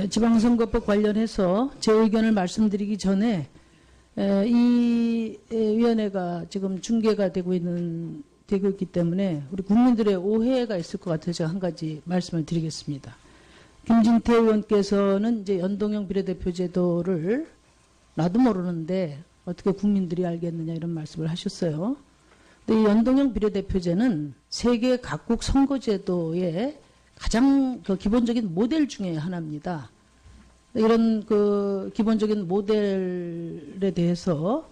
지방선거법 관련해서 제 의견을 말씀드리기 전에 이 위원회가 지금 중계가 되고 있기 때문에 우리 국민들의 오해가 있을 것 같아서 제가 한 가지 말씀을 드리겠습니다. 김진태 의원께서는 이제 연동형 비례대표 제도를 나도 모르는데 어떻게 국민들이 알겠느냐 이런 말씀을 하셨어요. 근데 이 연동형 비례대표제는 세계 각국 선거제도의 가장 기본적인 모델 중에 하나입니다. 이런 기본적인 모델에 대해서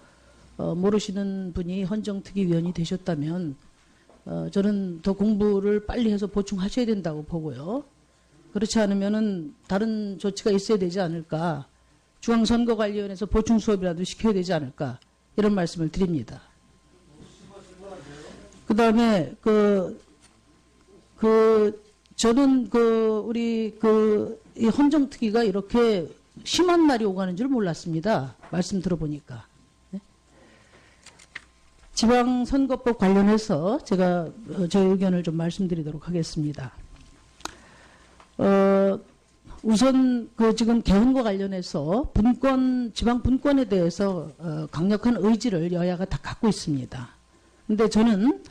모르시는 분이 헌정특위위원이 되셨다면 저는 더 공부를 빨리 해서 보충하셔야 된다고 보고요. 그렇지 않으면은 다른 조치가 있어야 되지 않을까. 중앙선거관리위원회에서 보충 수업이라도 시켜야 되지 않을까. 이런 말씀을 드립니다. 그 다음에 저는 우리 이 헌정특위가 이렇게 심한 날이 오가는 줄 몰랐습니다. 말씀 들어보니까. 네? 지방선거법 관련해서 제가 제 의견을 좀 말씀드리도록 하겠습니다. 우선 지금 개헌과 관련해서 지방 분권에 대해서 강력한 의지를 여야가 다 갖고 있습니다. 근데 저는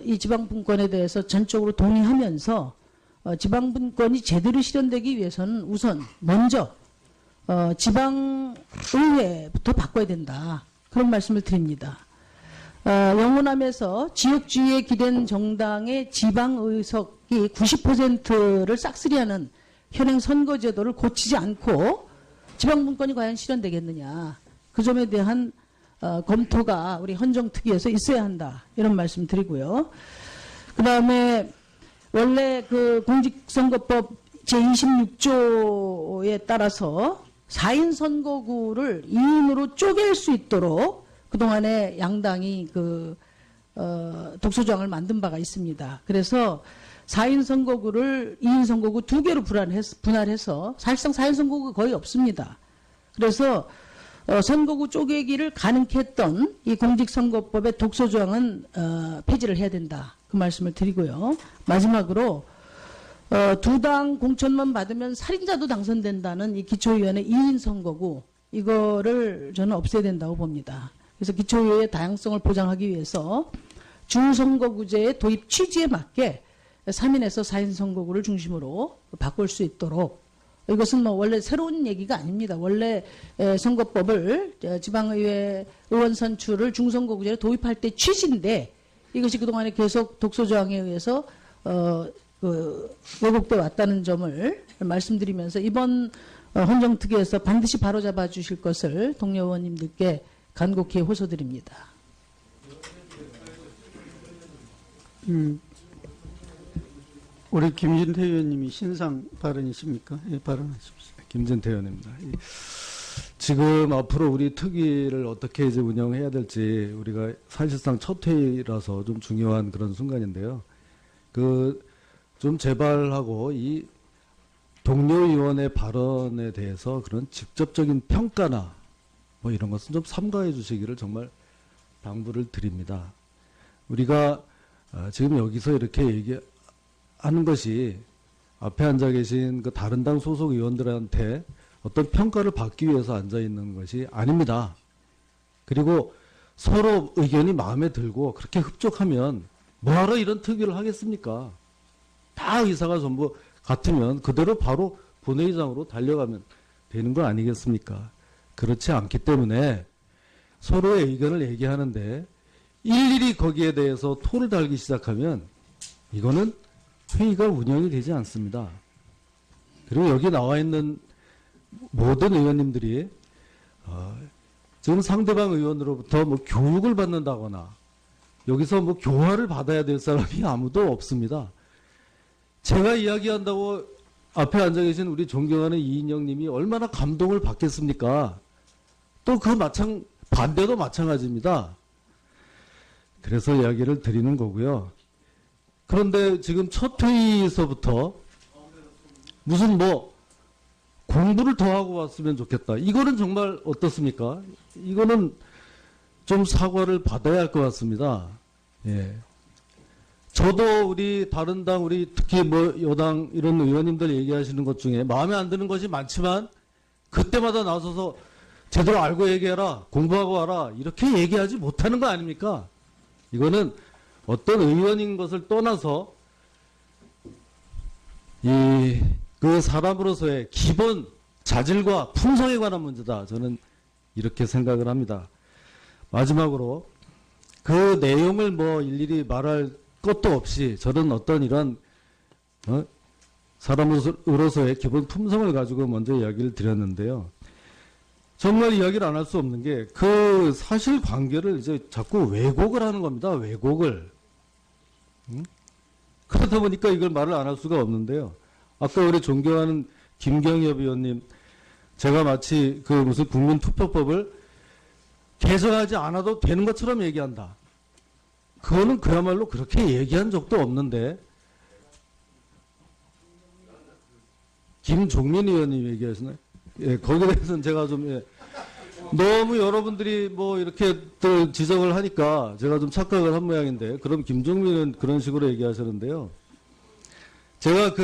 이 지방 분권에 대해서 전적으로 동의하면서 지방 분권이 제대로 실현되기 위해서는 우선 먼저 지방의회부터 바꿔야 된다. 그런 말씀을 드립니다. 영호남에서 지역주의에 기댄 정당의 지방의석이 90%를 싹쓸이하는 현행 선거제도를 고치지 않고 지방분권이 과연 실현되겠느냐. 그 점에 대한 검토가 우리 헌정특위에서 있어야 한다. 이런 말씀 드리고요. 그 다음에 원래 공직선거법 제26조에 따라서 4인 선거구를 2인으로 쪼갤 수 있도록 그동안에 양당이 독소조항을 만든 바가 있습니다. 그래서 4인 선거구를 2인 선거구 2개로 분할해서 사실상 4인 선거구가 거의 없습니다. 그래서 선거구 쪼개기를 가능케 했던 이 공직선거법의 독소조항은 폐지를 해야 된다. 그 말씀을 드리고요. 마지막으로 두 당 공천만 받으면 살인자도 당선된다는 이 기초의원의 2인 선거구 이거를 저는 없애야 된다고 봅니다. 그래서 기초의회의 다양성을 보장하기 위해서 중선거구제의 도입 취지에 맞게 3인에서 4인 선거구를 중심으로 바꿀 수 있도록 이것은 원래 새로운 얘기가 아닙니다. 원래 선거법을 지방의회 의원 선출을 중선거구제로 도입할 때 취지인데 이것이 그동안에 계속 독소조항에 의해서 왜곡돼 왔다는 점을 말씀드리면서 이번 헌정특위에서 반드시 바로잡아 주실 것을 동료 의원님들께 간곡히 호소드립니다. 우리 김진태 의원님이 신상 발언이십니까? 예, 발언하십시오. 김진태 의원입니다. 지금 앞으로 우리 특위를 어떻게 이제 운영해야 될지 우리가 사실상 첫 회의라서 좀 중요한 그런 순간인데요. 좀 제발하고 이 동료 의원의 발언에 대해서 그런 직접적인 평가나 뭐 이런 것은 좀 삼가해 주시기를 정말 당부를 드립니다. 우리가 지금 여기서 이렇게 얘기하는 것이 앞에 앉아 계신 다른 당 소속 의원들한테 어떤 평가를 받기 위해서 앉아 있는 것이 아닙니다. 그리고 서로 의견이 마음에 들고 그렇게 흡족하면 뭐하러 이런 특위를 하겠습니까? 다 의사가 전부 같으면 그대로 바로 본회의장으로 달려가면 되는 거 아니겠습니까? 그렇지 않기 때문에 서로의 의견을 얘기하는데 일일이 거기에 대해서 토를 달기 시작하면 이거는 회의가 운영이 되지 않습니다. 그리고 여기 나와 있는 모든 의원님들이 지금 상대방 의원으로부터 교육을 받는다거나 여기서 교화를 받아야 될 사람이 아무도 없습니다. 제가 이야기한다고 앞에 앉아 계신 우리 존경하는 이인영 님이 얼마나 감동을 받겠습니까? 또 반대도 마찬가지입니다. 그래서 이야기를 드리는 거고요. 그런데 지금 첫 회의에서부터 무슨 공부를 더 하고 왔으면 좋겠다. 이거는 정말 어떻습니까? 이거는 좀 사과를 받아야 할 것 같습니다. 예. 저도 우리 다른 당, 우리 특히 뭐 여당 이런 의원님들 얘기하시는 것 중에 마음에 안 드는 것이 많지만 그때마다 나서서 제대로 알고 얘기해라, 공부하고 와라, 이렇게 얘기하지 못하는 거 아닙니까? 이거는 어떤 의원인 것을 떠나서 그 사람으로서의 기본 자질과 품성에 관한 문제다. 저는 이렇게 생각을 합니다. 마지막으로 그 내용을 뭐 일일이 말할 것도 없이 저는 어떤 이런 사람으로서의 기본 품성을 가지고 먼저 이야기를 드렸는데요. 정말 이야기를 안 할 수 없는 게 그 사실관계를 이제 자꾸 왜곡을 하는 겁니다. 왜곡을. 그러다 보니까 이걸 말을 안 할 수가 없는데요. 아까 우리 존경하는 김경엽 의원님, 제가 마치 그 무슨 국민투표법을 개정하지 않아도 되는 것처럼 얘기한다. 그거는 그야말로 그렇게 얘기한 적도 없는데, 김종민 의원님 얘기하시나요? 예, 거기에 대해서는 제가 좀, 예, 너무 여러분들이 뭐 이렇게 또 지적을 하니까 제가 좀 착각을 한 모양인데, 그럼 김종민은 그런 식으로 얘기하셨는데요. 제가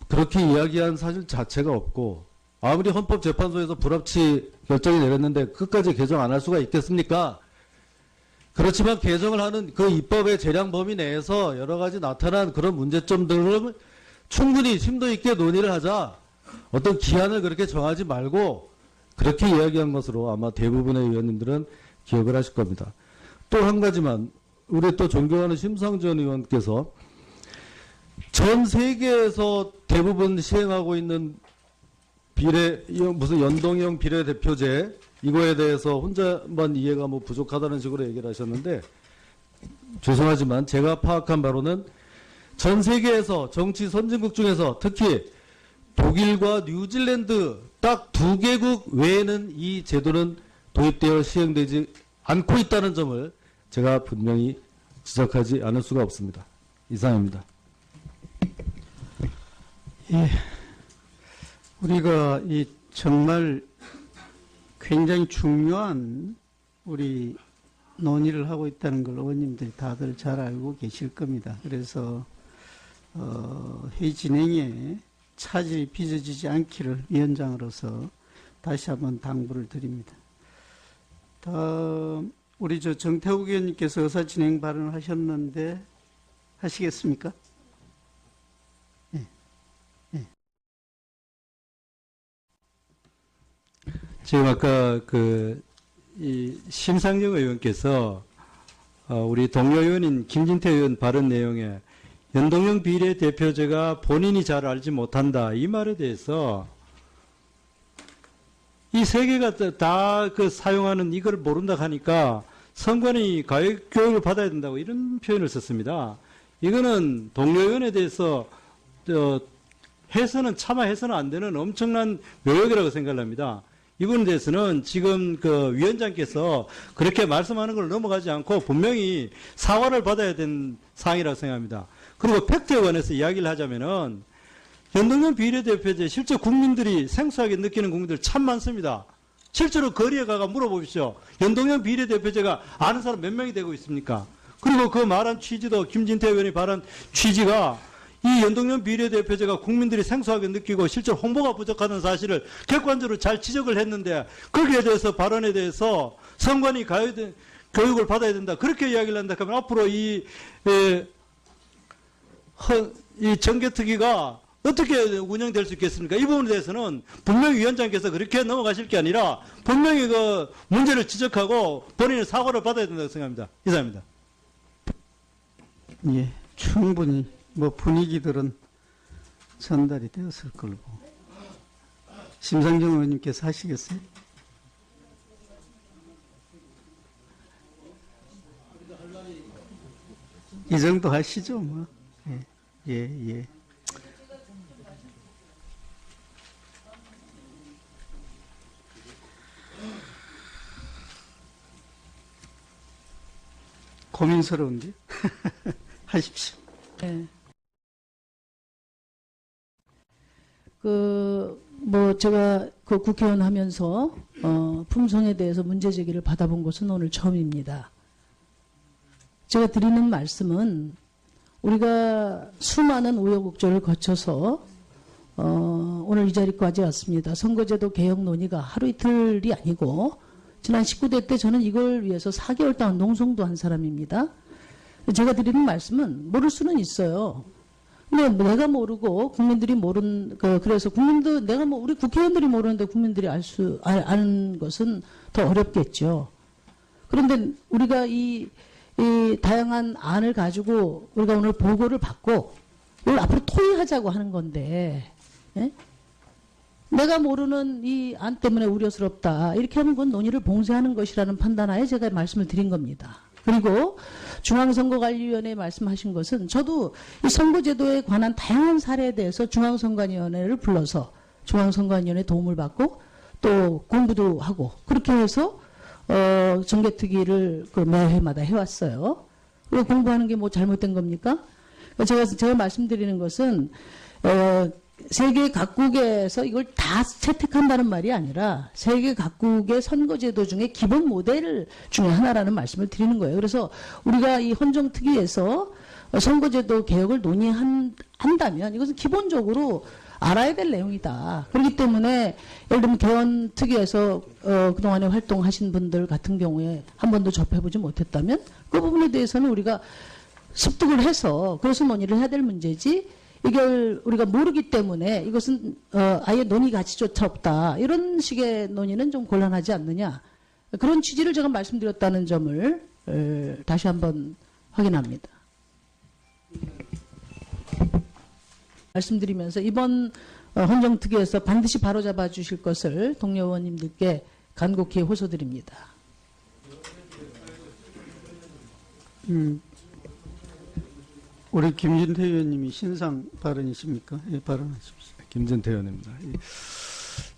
그렇게 이야기한 사실 자체가 없고, 아무리 헌법재판소에서 불합치 결정이 내렸는데 끝까지 개정 안 할 수가 있겠습니까? 그렇지만 개정을 하는 그 입법의 재량 범위 내에서 여러 가지 나타난 그런 문제점들을 충분히 심도 있게 논의를 하자. 어떤 기한을 그렇게 정하지 말고 그렇게 이야기한 것으로 아마 대부분의 의원님들은 기억을 하실 겁니다. 또 한 가지만, 우리 또 존경하는 심상정 의원께서 전 세계에서 대부분 시행하고 있는 무슨 연동형 비례대표제, 이거에 대해서 혼자만 이해가 뭐 부족하다는 식으로 얘기를 하셨는데, 죄송하지만 제가 파악한 바로는 전 세계에서 정치 선진국 중에서 특히 독일과 뉴질랜드 딱 2개국 외에는 이 제도는 도입되어 시행되지 않고 있다는 점을 제가 분명히 지적하지 않을 수가 없습니다. 이상입니다. 예. 우리가 이 정말 굉장히 중요한 우리 논의를 하고 있다는 걸 의원님들이 다들 잘 알고 계실 겁니다. 그래서 회의 진행에 차질이 빚어지지 않기를 위원장으로서 다시 한번 당부를 드립니다. 다음 우리 정태욱 의원님께서 의사 진행 발언을 하셨는데 하시겠습니까? 지금 아까 이 심상정 의원께서 우리 동료 의원인 김진태 의원 발언 내용에 연동형 비례대표제가 본인이 잘 알지 못한다, 이 말에 대해서 이 세 개가 다 사용하는 이걸 모른다 하니까 선관위 교육을 받아야 된다고 이런 표현을 썼습니다. 이거는 동료 의원에 대해서 차마 해서는 안 되는 엄청난 묘역이라고 생각을 합니다. 이 부분에 대해서는 지금 위원장께서 그렇게 말씀하는 걸 넘어가지 않고 분명히 사과를 받아야 되는 사항이라고 생각합니다. 그리고 팩트에 관해서 이야기를 하자면은 연동형 비례대표제 실제 국민들이 생소하게 느끼는 국민들 참 많습니다. 실제로 거리에 가가 물어보십시오. 연동형 비례대표제가 아는 사람 몇 명이 되고 있습니까? 그리고 그 말한 취지도 김진태 의원이 말한 취지가 이 연동형 비례대표제가 국민들이 생소하게 느끼고 실제로 홍보가 부족하다는 사실을 객관적으로 잘 지적을 했는데 거기에 대해서 발언에 대해서 선관위 교육을 받아야 된다. 그렇게 이야기를 한다 하면 앞으로 이 정개특위가 어떻게 운영될 수 있겠습니까? 이 부분에 대해서는 분명히 위원장께서 그렇게 넘어가실 게 아니라 분명히 그 문제를 지적하고 본인의 사과를 받아야 된다고 생각합니다. 이상입니다. 예, 충분히 뭐 분위기들은 전달이 되었을 걸로. 심상정 의원님께서 하시겠어요? 이 정도 하시죠, 뭐. 예. 고민스러운데 하십시오. 네. 제가 국회의원 하면서, 품성에 대해서 문제 제기를 받아본 것은 오늘 처음입니다. 제가 드리는 말씀은 우리가 수많은 우여곡절을 거쳐서 오늘 이 자리까지 왔습니다. 선거제도 개혁 논의가 하루 이틀이 아니고 지난 19대 때 저는 이걸 위해서 4개월 동안 농성도 한 사람입니다. 제가 드리는 말씀은 모를 수는 있어요. 근데 내가 모르고 국민들이 그래서 우리 국회의원들이 모르는데 국민들이 아는 것은 더 어렵겠죠. 그런데 우리가 이 다양한 안을 가지고 우리가 오늘 보고를 받고 이걸 앞으로 토의하자고 하는 건데, 예? 내가 모르는 이 안 때문에 우려스럽다. 이렇게 하는 건 논의를 봉쇄하는 것이라는 판단하에 제가 말씀을 드린 겁니다. 그리고 중앙선거관리위원회 말씀하신 것은 저도 이 선거제도에 관한 다양한 사례에 대해서 중앙선관위원회를 불러서 중앙선관위원회 도움을 받고 또 공부도 하고 그렇게 해서 정개특위를 매회마다 해왔어요. 그리고 공부하는 게 뭐 잘못된 겁니까? 제가 말씀드리는 것은 세계 각국에서 이걸 다 채택한다는 말이 아니라 세계 각국의 선거제도 중에 기본 모델 중에 하나라는 말씀을 드리는 거예요. 그래서 우리가 이 헌정특위에서 선거제도 개혁을 논의한다면 이것은 기본적으로 알아야 될 내용이다. 그렇기 때문에 예를 들면 개헌특위에서 그동안에 활동하신 분들 같은 경우에 한 번도 접해보지 못했다면 그 부분에 대해서는 우리가 습득을 해서 그래서 논의를 해야 될 문제지 이걸 우리가 모르기 때문에 이것은 아예 논의 가치조차 없다. 이런 식의 논의는 좀 곤란하지 않느냐. 그런 취지를 제가 말씀드렸다는 점을 다시 한번 확인합니다. 말씀드리면서 이번 헌정특위에서 반드시 바로잡아 주실 것을 동료 의원님들께 간곡히 호소드립니다. 우리 김진태 의원님이 신상 발언이십니까? 예, 발언하십시오. 김진태 의원입니다.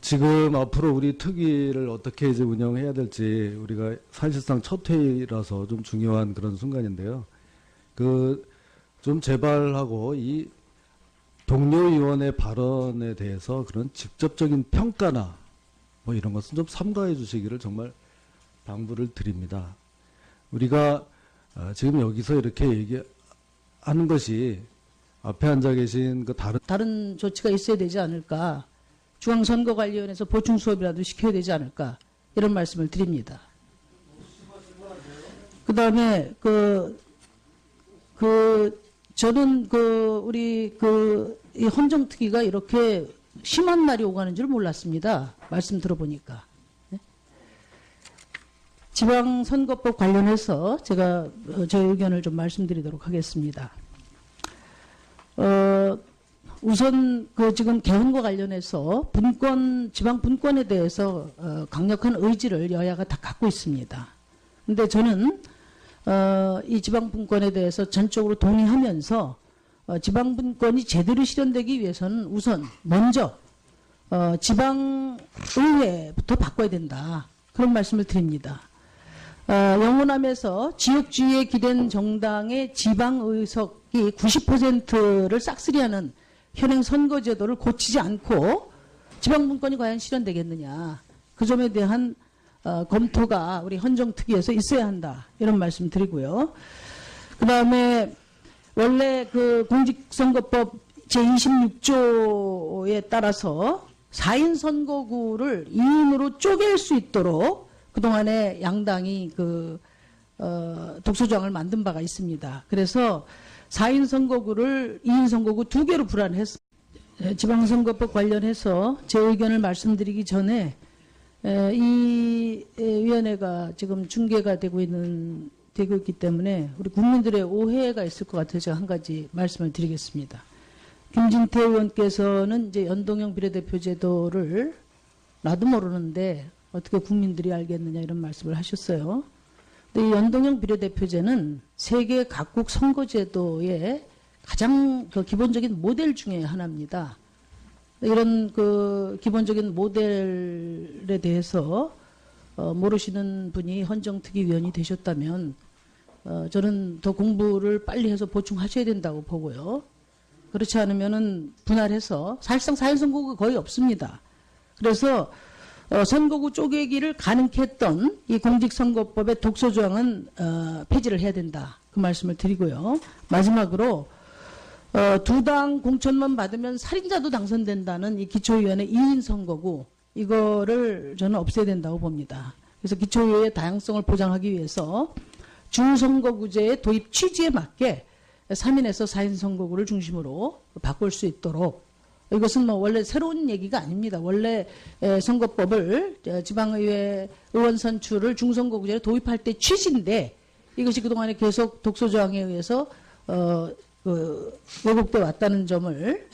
지금 앞으로 우리 특위를 어떻게 이제 운영해야 될지 우리가 사실상 첫 회의라서 좀 중요한 그런 순간인데요. 좀 제발하고 이 동료 의원의 발언에 대해서 그런 직접적인 평가나 뭐 이런 것은 좀 삼가해 주시기를 정말 당부를 드립니다. 우리가 지금 여기서 이렇게 얘기하는 것이 앞에 앉아 계신 그 다른 조치가 있어야 되지 않을까. 중앙선거관리위원회에서 보충 수업이라도 시켜야 되지 않을까. 이런 말씀을 드립니다. 그 다음에 저는 이 헌정특위가 이렇게 심한 날이 오가는 줄 몰랐습니다. 말씀 들어보니까. 네? 지방선거법 관련해서 제가 제 의견을 좀 말씀드리도록 하겠습니다. 우선 지금 개헌과 관련해서 지방 분권에 대해서 강력한 의지를 여야가 다 갖고 있습니다. 근데 저는 이 지방 분권에 대해서 전적으로 동의하면서 지방 분권이 제대로 실현되기 위해서는 우선 먼저 지방의회부터 바꿔야 된다. 그런 말씀을 드립니다. 영호남에서 지역주의에 기댄 정당의 지방의석이 90%를 싹쓸이하는 현행 선거제도를 고치지 않고 지방분권이 과연 실현되겠느냐. 그 점에 대한 검토가 우리 헌정특위에서 있어야 한다. 이런 말씀 드리고요. 그 다음에 원래 공직선거법 제26조에 따라서 4인 선거구를 2인으로 쪼갤 수 있도록 그동안에 양당이 독소조항을 만든 바가 있습니다. 그래서 4인 선거구를 2인 선거구 2개로 불안했습니다. 지방선거법 관련해서 제 의견을 말씀드리기 전에 이 위원회가 지금 중계가 되고 있기 때문에 우리 국민들의 오해가 있을 것 같아서 제가 한 가지 말씀을 드리겠습니다. 김진태 의원께서는 이제 연동형 비례대표 제도를 나도 모르는데 어떻게 국민들이 알겠느냐 이런 말씀을 하셨어요. 근데 이 연동형 비례대표제는 세계 각국 선거제도의 가장 기본적인 모델 중에 하나입니다. 이런 기본적인 모델에 대해서 모르시는 분이 헌정특위위원이 되셨다면 저는 더 공부를 빨리 해서 보충하셔야 된다고 보고요. 그렇지 않으면은 분할해서 사실상 4인 선거구가 거의 없습니다. 그래서 선거구 쪼개기를 가능케 했던 이 공직선거법의 독소조항은 폐지를 해야 된다. 그 말씀을 드리고요. 마지막으로 두 당 공천만 받으면 살인자도 당선된다는 이 기초의원의 2인 선거구 이거를 저는 없애야 된다고 봅니다. 그래서 기초의회의 다양성을 보장하기 위해서 중선거구제의 도입 취지에 맞게 3인에서 4인 선거구를 중심으로 바꿀 수 있도록 이것은 뭐 원래 새로운 얘기가 아닙니다. 원래 선거법을 지방의회 의원 선출을 중선거구제로 도입할 때 취지인데 이것이 그동안에 계속 독소조항에 의해서 왜곡돼 왔다는 점을